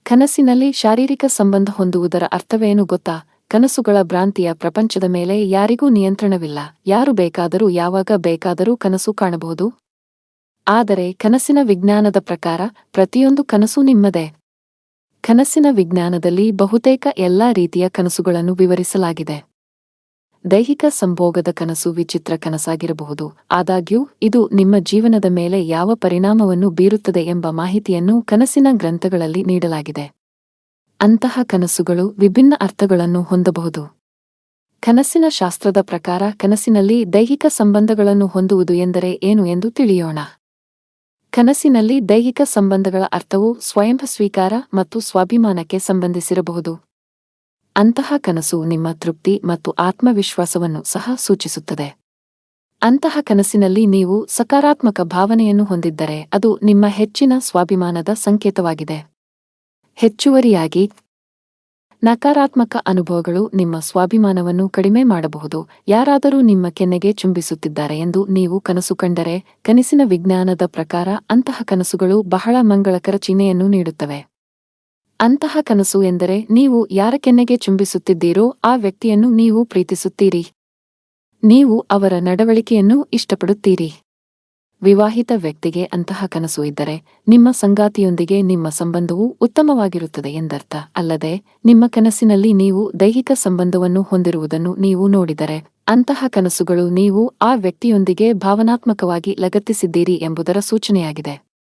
ಕನಸಿನಲ್ಲಿ ಶಾರೀರಿಕ ಸಂಬಂಧ ಹೊಂದುವುದರ ಅರ್ಥವೇನು ಗೊತ್ತಾ? ಕನಸುಗಳ ಭ್ರಾಂತಿಯ ಪ್ರಪಂಚದ ಮೇಲೆ ಯಾರಿಗೂ ನಿಯಂತ್ರಣವಿಲ್ಲ. ಯಾರು ಬೇಕಾದರೂ ಯಾವಾಗ ಬೇಕಾದರೂ ಕನಸು ಕಾಣಬಹುದು. ಆದರೆ ಕನಸಿನ ವಿಜ್ಞಾನದ ಪ್ರಕಾರ ಪ್ರತಿಯೊಂದು ಕನಸು ನಿಮ್ಮದೇ. ಕನಸಿನ ವಿಜ್ಞಾನದಲ್ಲಿ ಬಹುತೇಕ ಎಲ್ಲಾ ರೀತಿಯ ಕನಸುಗಳನ್ನು ವಿವರಿಸಲಾಗಿದೆ. ದೈಹಿಕ ಸಂಭೋಗದ ಕನಸು ವಿಚಿತ್ರ ಕನಸಾಗಿರಬಹುದು, ಆದಾಗ್ಯೂ ಇದು ನಿಮ್ಮ ಜೀವನದ ಮೇಲೆ ಯಾವ ಪರಿಣಾಮವನ್ನು ಬೀರುತ್ತದೆ ಎಂಬ ಮಾಹಿತಿಯನ್ನು ಕನಸಿನ ಗ್ರಂಥಗಳಲ್ಲಿ ನೀಡಲಾಗಿದೆ. ಅಂತಹ ಕನಸುಗಳು ವಿಭಿನ್ನ ಅರ್ಥಗಳನ್ನು ಹೊಂದಬಹುದು. ಕನಸಿನ ಶಾಸ್ತ್ರದ ಪ್ರಕಾರ ಕನಸಿನಲ್ಲಿ ದೈಹಿಕ ಸಂಬಂಧಗಳನ್ನು ಹೊಂದುವುದು ಎಂದರೆ ಏನು ಎಂದು ತಿಳಿಯೋಣ. ಕನಸಿನಲ್ಲಿ ದೈಹಿಕ ಸಂಬಂಧಗಳ ಅರ್ಥವು ಸ್ವಯಂ ಸ್ವೀಕಾರ ಮತ್ತು ಸ್ವಾಭಿಮಾನಕ್ಕೆ ಸಂಬಂಧಿಸಿರಬಹುದು. ಅಂತಹ ಕನಸು ನಿಮ್ಮ ತೃಪ್ತಿ ಮತ್ತು ಆತ್ಮವಿಶ್ವಾಸವನ್ನು ಸಹ ಸೂಚಿಸುತ್ತದೆ. ಅಂತಹ ಕನಸಿನಲ್ಲಿ ನೀವು ಸಕಾರಾತ್ಮಕ ಭಾವನೆಯನ್ನು ಹೊಂದಿದ್ದರೆ ಅದು ನಿಮ್ಮ ಹೆಚ್ಚಿನ ಸ್ವಾಭಿಮಾನದ ಸಂಕೇತವಾಗಿದೆ. ಹೆಚ್ಚುವರಿಯಾಗಿ, ನಕಾರಾತ್ಮಕ ಅನುಭವಗಳು ನಿಮ್ಮ ಸ್ವಾಭಿಮಾನವನ್ನು ಕಡಿಮೆ ಮಾಡಬಹುದು. ಯಾರಾದರೂ ನಿಮ್ಮ ಕೆನ್ನೆಗೆ ಚುಂಬಿಸುತ್ತಿದ್ದಾರೆ ಎಂದು ನೀವು ಕನಸು ಕಂಡರೆ, ಕನಸಿನ ವಿಜ್ಞಾನದ ಪ್ರಕಾರ ಅಂತಹ ಕನಸುಗಳು ಬಹಳ ಮಂಗಳಕರ ಚಿಹ್ನೆಯನ್ನು ನೀಡುತ್ತವೆ. ಅಂತಹ ಕನಸು ಎಂದರೆ ನೀವು ಯಾರ ಕೆನ್ನೆಗೆ ಚುಂಬಿಸುತ್ತಿದ್ದೀರೋ ಆ ವ್ಯಕ್ತಿಯನ್ನು ನೀವು ಪ್ರೀತಿಸುತ್ತೀರಿ. ನೀವು ಅವರ ನಡವಳಿಕೆಯನ್ನು ಇಷ್ಟಪಡುತ್ತೀರಿ. ವಿವಾಹಿತ ವ್ಯಕ್ತಿಗೆ ಅಂತಹ ಕನಸು ಇದ್ದರೆ ನಿಮ್ಮ ಸಂಗಾತಿಯೊಂದಿಗೆ ನಿಮ್ಮ ಸಂಬಂಧವು ಉತ್ತಮವಾಗಿರುತ್ತದೆ ಎಂದರ್ಥ. ಅಲ್ಲದೆ ನಿಮ್ಮ ಕನಸಿನಲ್ಲಿ ನೀವು ದೈಹಿಕ ಸಂಬಂಧವನ್ನು ಹೊಂದಿರುವುದನ್ನು ನೀವು ನೋಡಿದರೆ ಅಂತಹ ಕನಸುಗಳು ನೀವು ಆ ವ್ಯಕ್ತಿಯೊಂದಿಗೆ ಭಾವನಾತ್ಮಕವಾಗಿ ಲಗತ್ತಿಸಿದ್ದೀರಿ ಎಂಬುದರ ಸೂಚನೆಯಾಗಿದೆ.